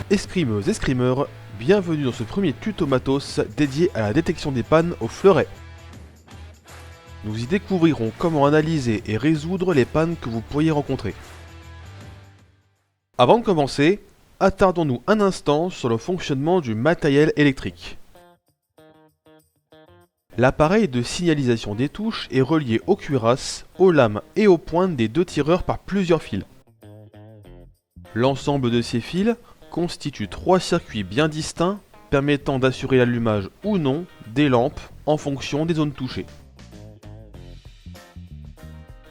Escrimeuses et scrimeurs, bienvenue dans ce premier tuto matos dédié à la détection des pannes au fleuret. Nous y découvrirons comment analyser et résoudre les pannes que vous pourriez rencontrer. Avant de commencer, attardons-nous un instant sur le fonctionnement du matériel électrique. L'appareil de signalisation des touches est relié aux cuirasses, aux lames et aux pointes des deux tireurs par plusieurs fils. L'ensemble de ces fils constitue trois circuits bien distincts permettant d'assurer l'allumage ou non des lampes en fonction des zones touchées.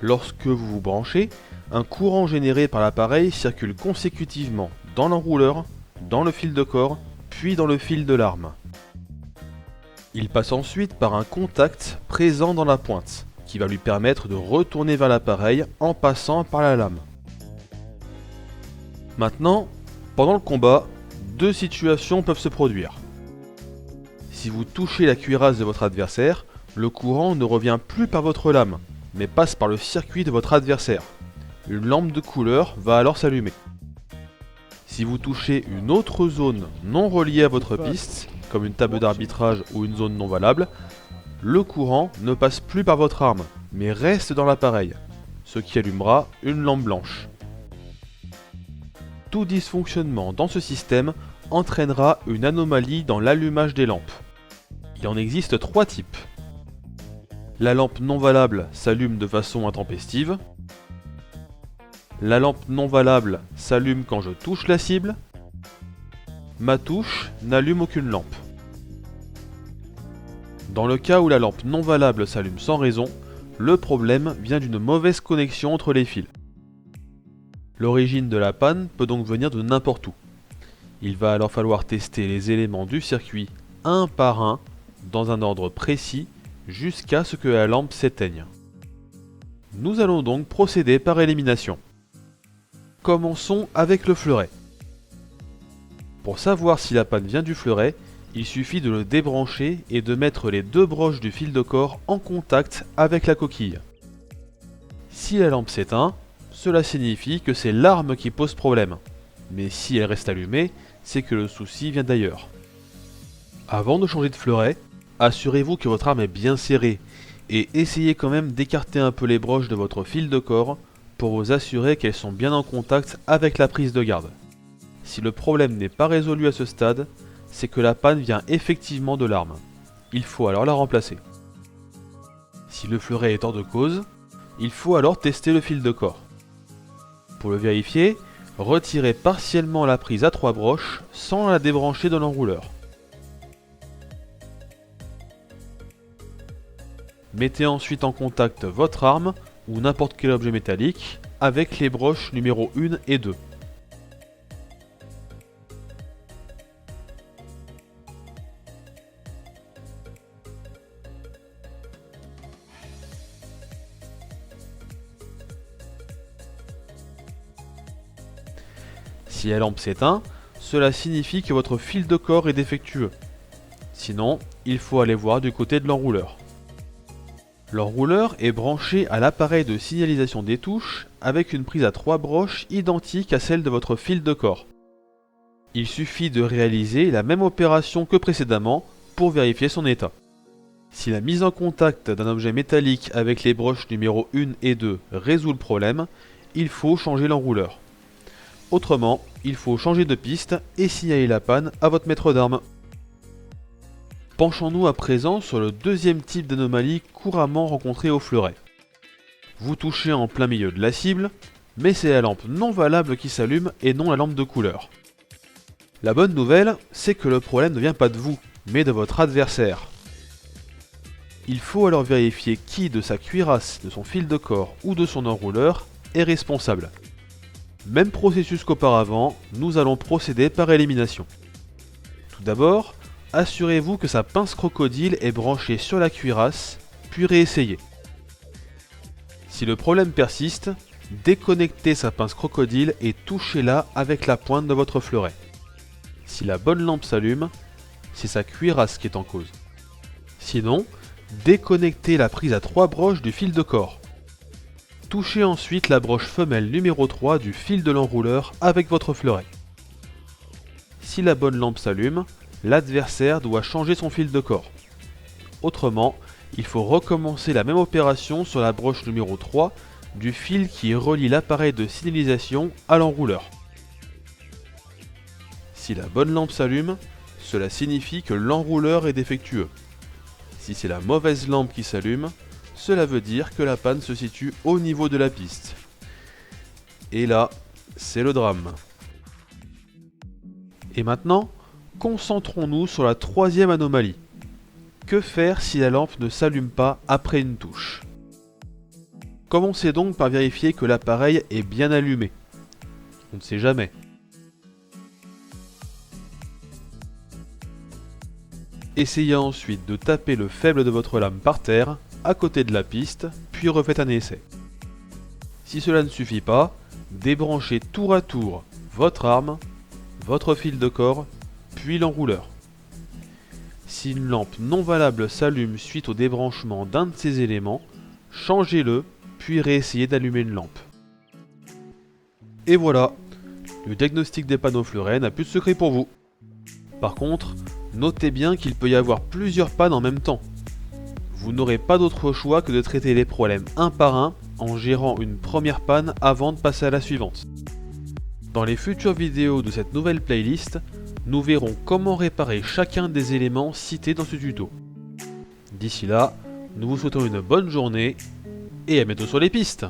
Lorsque vous vous branchez, un courant généré par l'appareil circule consécutivement dans l'enrouleur, dans le fil de corps, puis dans le fil de l'arme. Il passe ensuite par un contact présent dans la pointe, qui va lui permettre de retourner vers l'appareil en passant par la lame. Maintenant, pendant le combat, deux situations peuvent se produire. Si vous touchez la cuirasse de votre adversaire, le courant ne revient plus par votre lame, mais passe par le circuit de votre adversaire. Une lampe de couleur va alors s'allumer. Si vous touchez une autre zone non reliée à votre piste, comme une table d'arbitrage ou une zone non valable, le courant ne passe plus par votre arme, mais reste dans l'appareil, ce qui allumera une lampe blanche. Tout dysfonctionnement dans ce système entraînera une anomalie dans l'allumage des lampes. Il en existe trois types. La lampe non valable s'allume de façon intempestive. La lampe non valable s'allume quand je touche la cible. Ma touche n'allume aucune lampe. Dans le cas où la lampe non valable s'allume sans raison, le problème vient d'une mauvaise connexion entre les fils. L'origine de la panne peut donc venir de n'importe où. Il va alors falloir tester les éléments du circuit un par un, dans un ordre précis, jusqu'à ce que la lampe s'éteigne. Nous allons donc procéder par élimination. Commençons avec le fleuret. Pour savoir si la panne vient du fleuret, il suffit de le débrancher et de mettre les deux broches du fil de corps en contact avec la coquille. Si la lampe s'éteint, cela signifie que c'est l'arme qui pose problème. Mais si elle reste allumée, c'est que le souci vient d'ailleurs. Avant de changer de fleuret, assurez-vous que votre arme est bien serrée et essayez quand même d'écarter un peu les broches de votre fil de corps pour vous assurer qu'elles sont bien en contact avec la prise de garde. Si le problème n'est pas résolu à ce stade, c'est que la panne vient effectivement de l'arme. Il faut alors la remplacer. Si le fleuret est hors de cause, il faut alors tester le fil de corps. Pour le vérifier, retirez partiellement la prise à trois broches sans la débrancher de l'enrouleur. Mettez ensuite en contact votre arme ou n'importe quel objet métallique avec les broches numéro 1 et 2. Si la lampe s'éteint, cela signifie que votre fil de corps est défectueux. Sinon, il faut aller voir du côté de l'enrouleur. L'enrouleur est branché à l'appareil de signalisation des touches avec une prise à trois broches identique à celle de votre fil de corps. Il suffit de réaliser la même opération que précédemment pour vérifier son état. Si la mise en contact d'un objet métallique avec les broches numéro 1 et 2 résout le problème, il faut changer l'enrouleur. Autrement, il faut changer de piste et signaler la panne à votre maître d'armes. Penchons-nous à présent sur le deuxième type d'anomalie couramment rencontrée au fleuret. Vous touchez en plein milieu de la cible, mais c'est la lampe non valable qui s'allume et non la lampe de couleur. La bonne nouvelle, c'est que le problème ne vient pas de vous, mais de votre adversaire. Il faut alors vérifier qui de sa cuirasse, de son fil de corps ou de son enrouleur est responsable. Même processus qu'auparavant, nous allons procéder par élimination. Tout d'abord, assurez-vous que sa pince crocodile est branchée sur la cuirasse, puis réessayez. Si le problème persiste, déconnectez sa pince crocodile et touchez-la avec la pointe de votre fleuret. Si la bonne lampe s'allume, c'est sa cuirasse qui est en cause. Sinon, déconnectez la prise à trois broches du fil de corps. Touchez ensuite la broche femelle numéro 3 du fil de l'enrouleur avec votre fleuret. si la bonne lampe s'allume, l'adversaire doit changer son fil de corps. Autrement, il faut recommencer la même opération sur la broche numéro 3 du fil qui relie l'appareil de signalisation à l'enrouleur. Si la bonne lampe s'allume, cela signifie que l'enrouleur est défectueux. Si c'est la mauvaise lampe qui s'allume, cela veut dire que la panne se situe au niveau de la piste. Et là, c'est le drame. Et maintenant, concentrons-nous sur la troisième anomalie. Que faire si la lampe ne s'allume pas après une touche? Commencez donc par vérifier que l'appareil est bien allumé. On ne sait jamais. Essayez ensuite de taper le faible de votre lame par terre, à côté de la piste, puis refaites un essai. Si cela ne suffit pas, débranchez tour à tour votre arme, votre fil de corps, puis l'enrouleur. Si une lampe non valable s'allume suite au débranchement d'un de ces éléments, changez-le, puis réessayez d'allumer une lampe. Et voilà, le diagnostic des panneaux fluorescents n'a plus de secret pour vous. Par contre, notez bien qu'il peut y avoir plusieurs pannes en même temps. Vous n'aurez pas d'autre choix que de traiter les problèmes un par un en gérant une première panne avant de passer à la suivante. Dans les futures vidéos de cette nouvelle playlist, nous verrons comment réparer chacun des éléments cités dans ce tuto. D'ici là, nous vous souhaitons une bonne journée et à bientôt sur les pistes!